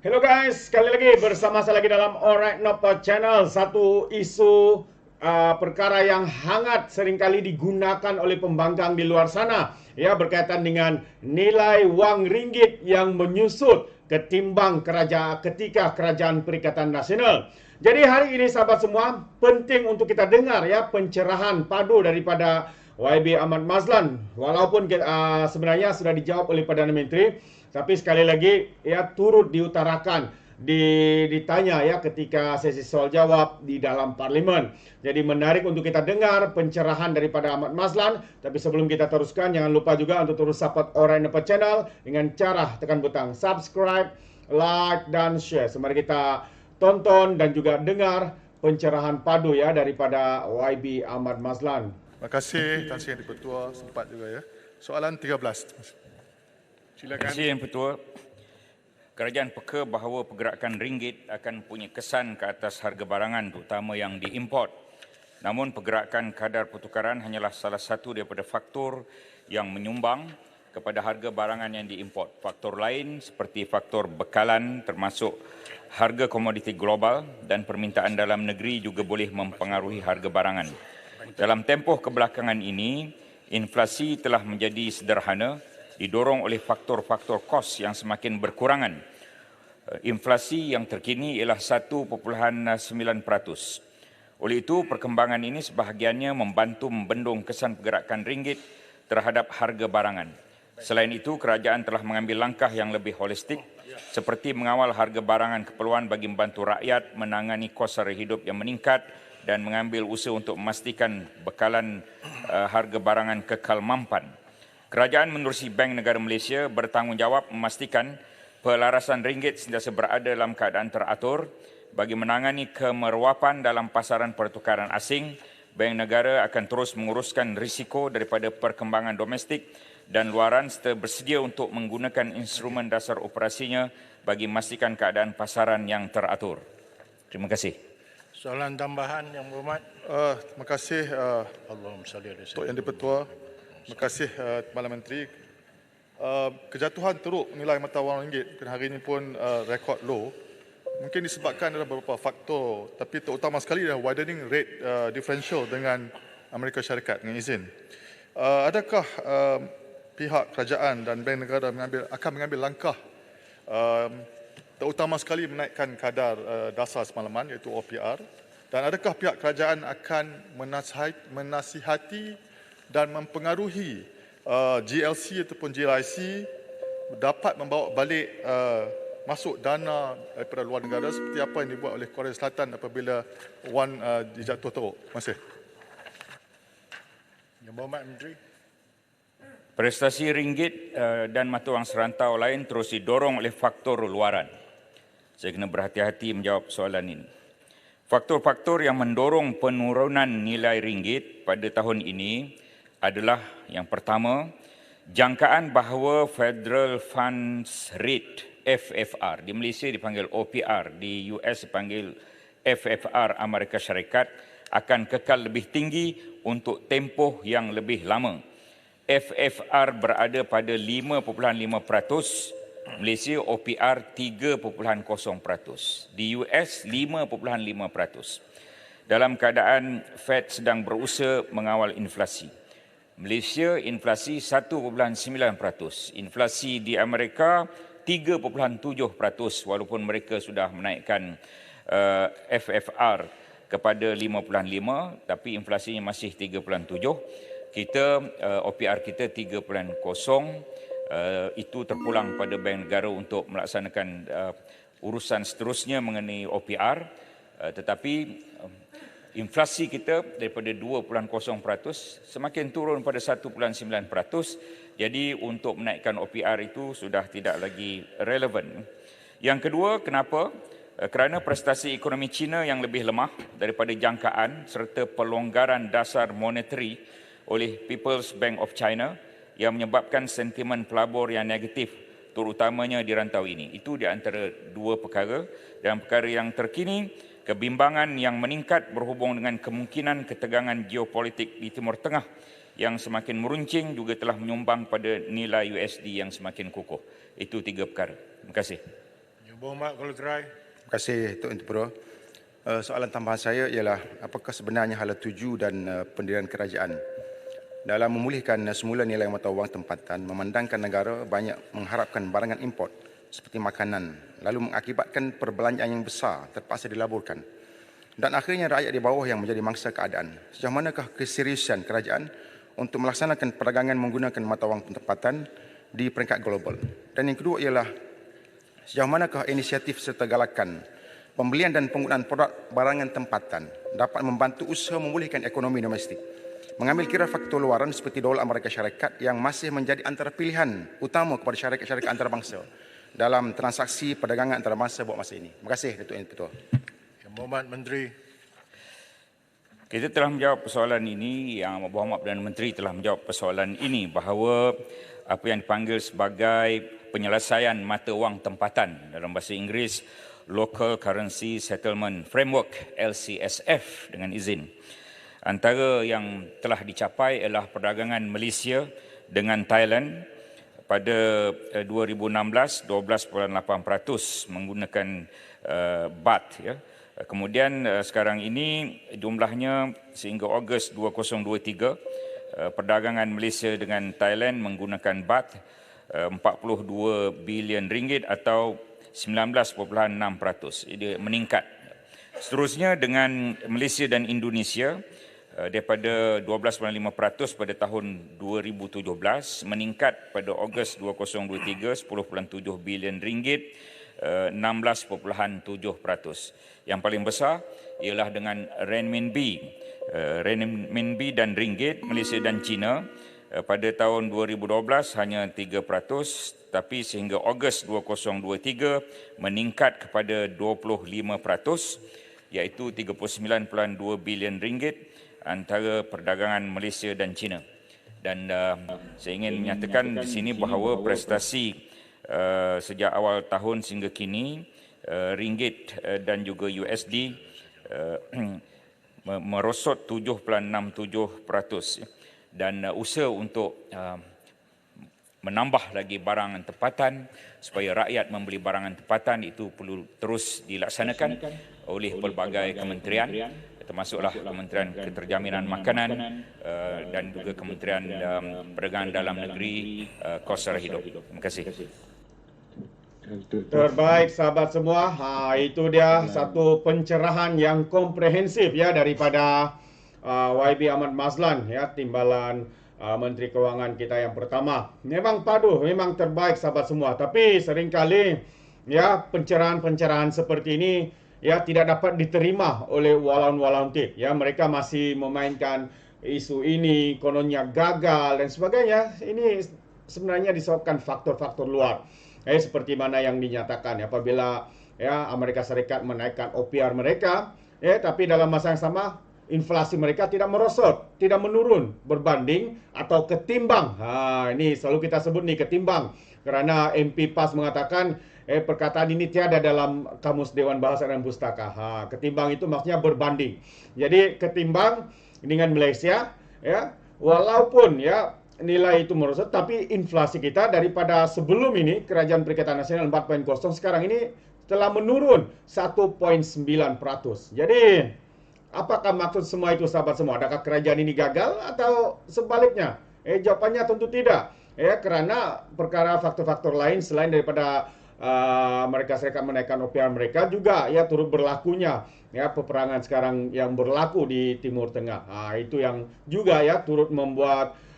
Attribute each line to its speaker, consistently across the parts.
Speaker 1: Hello guys, sekali lagi bersama saya lagi dalam Alright Nopa Channel. Satu isu perkara yang hangat seringkali digunakan oleh pembangkang di luar sana, ya, berkaitan dengan nilai wang ringgit yang menyusut ketimbang ketika kerajaan Perikatan Nasional. Jadi hari ini sahabat semua, penting untuk kita dengar ya pencerahan padu daripada YB Ahmad Mazlan. Walaupun sebenarnya sudah dijawab oleh Perdana Menteri, tapi sekali lagi ya turut diutarakan ditanya ya ketika sesi soal jawab di dalam parlimen. Jadi menarik untuk kita dengar pencerahan daripada Ahmad Mazlan. Tapi sebelum kita teruskan, jangan lupa juga untuk terus support Alright Nopa Channel dengan cara tekan butang subscribe, like dan share. So, mari kita tonton dan juga dengar pencerahan padu ya daripada YB Ahmad Mazlan.
Speaker 2: Terima kasih Tan Sri Yang Di-Pertua, sempat juga ya. Soalan 13.
Speaker 3: Terima kasih Yang Pertua. Kerajaan peka bahawa pergerakan ringgit akan punya kesan ke atas harga barangan terutama yang diimport. Namun pergerakan kadar pertukaran hanyalah salah satu daripada faktor yang menyumbang kepada harga barangan yang diimport. Faktor lain seperti faktor bekalan termasuk harga komoditi global dan permintaan dalam negeri juga boleh mempengaruhi harga barangan. Dalam tempoh kebelakangan ini, inflasi telah menjadi sederhana, didorong oleh faktor-faktor kos yang semakin berkurangan. Inflasi yang terkini ialah 1.9%. Oleh itu, perkembangan ini sebahagiannya membantu membendung kesan pergerakan ringgit terhadap harga barangan. Selain itu, kerajaan telah mengambil langkah yang lebih holistik seperti mengawal harga barangan keperluan bagi membantu rakyat menangani kos sara hidup yang meningkat dan mengambil usaha untuk memastikan bekalan harga barangan kekal mampan. Kerajaan menerusi Bank Negara Malaysia bertanggungjawab memastikan pelarasan ringgit sentiasa berada dalam keadaan teratur bagi menangani kemerowapan dalam pasaran pertukaran asing. Bank Negara akan terus menguruskan risiko daripada perkembangan domestik dan luaran serta bersedia untuk menggunakan instrumen dasar operasinya bagi memastikan keadaan pasaran yang teratur. Terima kasih.
Speaker 4: Soalan tambahan Yang Berhormat.
Speaker 2: Terima kasih
Speaker 4: Allahumma salli ala
Speaker 2: Tok Yang Di-Pertua. Terima kasih Kepala Menteri. Kejatuhan teruk nilai mata wang ringgit hari ini pun rekod low. Mungkin disebabkan ada beberapa faktor, tapi terutama sekali adalah widening rate differential dengan Amerika Syarikat, dengan izin. Adakah pihak kerajaan dan Bank Negara akan mengambil langkah terutama sekali menaikkan kadar dasar semalaman iaitu OPR, dan adakah pihak kerajaan akan menasihati dan mempengaruhi GLC ataupun GLIC dapat membawa balik masuk dana daripada luar negara seperti apa yang dibuat oleh Korea Selatan apabila wan dijatuh teruk. Terima kasih.
Speaker 4: Yang Berhormat Menteri.
Speaker 3: Prestasi ringgit dan mata wang serantau lain terus didorong oleh faktor luaran. Saya kena berhati-hati menjawab soalan ini. Faktor-faktor yang mendorong penurunan nilai ringgit pada tahun ini adalah yang pertama, jangkaan bahawa Federal Funds Rate FFR, di Malaysia dipanggil OPR, di US dipanggil FFR Amerika Syarikat, akan kekal lebih tinggi untuk tempoh yang lebih lama. FFR berada pada 5.5%, Malaysia OPR 3.0%, di US 5.5%. Dalam keadaan Fed sedang berusaha mengawal inflasi. Malaysia inflasi 1.9%, inflasi di Amerika 3.7% walaupun mereka sudah menaikkan FFR kepada 5.5, tapi inflasinya masih 3.7. Kita OPR kita 3.0. Itu terpulang pada Bank Negara untuk melaksanakan urusan seterusnya mengenai OPR, tetapi inflasi kita daripada 2.0% semakin turun pada 1.9%. Jadi untuk menaikkan OPR itu sudah tidak lagi relevan. Yang kedua, kenapa? Kerana prestasi ekonomi China yang lebih lemah daripada jangkaan serta pelonggaran dasar monetary oleh People's Bank of China yang menyebabkan sentimen pelabur yang negatif terutamanya di rantau ini. Itu di antara dua perkara. Dan perkara yang terkini, kebimbangan yang meningkat berhubung dengan kemungkinan ketegangan geopolitik di Timur Tengah yang semakin meruncing juga telah menyumbang pada nilai USD yang semakin kukuh. Itu tiga perkara. Terima kasih.
Speaker 4: Yang Berhormat Kepala Gerai.
Speaker 5: Terima kasih Tok Intipuro. Soalan tambahan saya ialah apakah sebenarnya hala tuju dan pendirian kerajaan dalam memulihkan semula nilai mata wang tempatan memandangkan negara banyak mengharapkan barangan import seperti makanan lalu mengakibatkan perbelanjaan yang besar terpaksa dilaburkan dan akhirnya rakyat di bawah yang menjadi mangsa keadaan. Sejauh manakah keseriusan kerajaan untuk melaksanakan perdagangan menggunakan mata wang tempatan di peringkat global? Dan yang kedua ialah sejauh manakah inisiatif serta galakan pembelian dan penggunaan produk barangan tempatan dapat membantu usaha memulihkan ekonomi domestik, mengambil kira faktor luaran seperti dolar Amerika Syarikat yang masih menjadi antara pilihan utama kepada syarikat-syarikat antarabangsa dalam transaksi perdagangan antarabangsa buat masa ini. Terima kasih, Datuk Ketua.
Speaker 4: Yang Berhormat Menteri.
Speaker 3: Kita telah menjawab persoalan ini, Yang Berhormat Perdana Menteri telah menjawab persoalan ini bahawa apa yang dipanggil sebagai penyelesaian mata wang tempatan dalam bahasa Inggeris Local Currency Settlement Framework LCSF dengan izin. Antara yang telah dicapai ialah perdagangan Malaysia dengan Thailand pada 2016 12.8% menggunakan baht ya. Kemudian sekarang ini jumlahnya sehingga Ogos 2023 perdagangan Malaysia dengan Thailand menggunakan baht 42 bilion ringgit atau 19.6%. Dia meningkat. Seterusnya dengan Malaysia dan Indonesia daripada 12.5% pada tahun 2017 meningkat pada Ogos 2023 10.7 bilion ringgit 16.7%. Yang paling besar ialah dengan renminbi. Renminbi dan ringgit Malaysia dan China pada tahun 2012 hanya 3%, tapi sehingga Ogos 2023 meningkat kepada 25%, iaitu 39.2 bilion ringgit antara perdagangan Malaysia dan China. Dan saya ingin menyatakan di sini bahawa prestasi sejak awal tahun sehingga kini ringgit dan juga USD merosot 7.67%. Dan usaha untuk menambah lagi barangan tempatan supaya rakyat membeli barangan tempatan itu perlu terus dilaksanakan oleh pelbagai kementerian, termasuklah Kementerian Keterjaminan Makanan dan juga Kementerian Perdagangan Dalam Negeri, Kos Sara Hidup. Terima kasih.
Speaker 1: Terbaik sahabat semua. Itu dia satu pencerahan yang komprehensif ya daripada YB Ahmad Mazlan ya, timbalan Menteri Kewangan kita yang pertama. Memang padu, memang terbaik sahabat semua. Tapi seringkali ya pencerahan-pencerahan seperti ini ya tidak dapat diterima oleh walaun-walaun tip. Ya, mereka masih memainkan isu ini kononnya gagal dan sebagainya. Ini sebenarnya disebabkan faktor-faktor luar. Seperti mana yang dinyatakan apabila ya Amerika Serikat menaikkan OPR mereka, tapi dalam masa yang sama inflasi mereka tidak merosot, tidak menurun berbanding atau ketimbang. Ini selalu kita sebut nih ketimbang. Kerana MP PAS mengatakan perkataan ini tiada dalam Kamus Dewan Bahasa dan Pustaka. Ketimbang itu maksudnya berbanding. Jadi ketimbang dengan Malaysia ya, walaupun ya nilai itu merosot, tapi inflasi kita daripada sebelum ini Kerajaan Perikatan Nasional 4.0 sekarang ini telah menurun 1.9%. Jadi apakah maksud semua itu sahabat semua? Adakah kerajaan ini gagal atau sebaliknya? Jawapannya tentu tidak. Kerana perkara faktor-faktor lain selain daripada Amerika Serikat menaikkan OPR mereka juga ya turut berlakunya ya peperangan sekarang yang berlaku di Timur Tengah. Itu yang juga ya turut membuat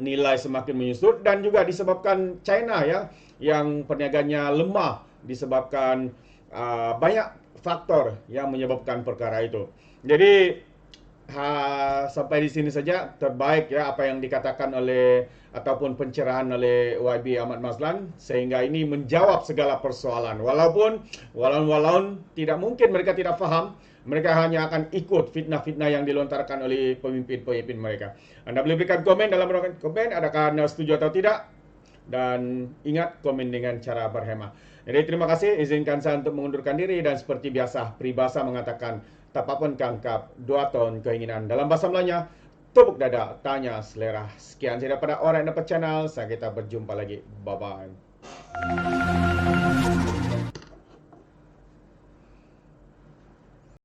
Speaker 1: nilai semakin menyusut dan juga disebabkan China ya yang perniagaannya lemah disebabkan banyak faktor yang menyebabkan perkara itu. Jadi sampai di sini saja terbaik ya apa yang dikatakan oleh ataupun pencerahan oleh YB Ahmad Mazlan sehingga ini menjawab segala persoalan. Walaupun walaun tidak mungkin mereka tidak faham, mereka hanya akan ikut fitnah-fitnah yang dilontarkan oleh pemimpin-pemimpin mereka. Anda boleh berikan komen dalam ruangan komen adakah Anda setuju atau tidak, dan ingat komen dengan cara berhemah. Jadi terima kasih, izinkan saya untuk mengundurkan diri dan seperti biasa peribahasa mengatakan tapapun kangkap 2 ton keinginan. Dalam bahasa Melayunya tepuk dada tanya selera. Sekian saya daripada Alright Nampak Channel, saya kita berjumpa lagi. Bye bye.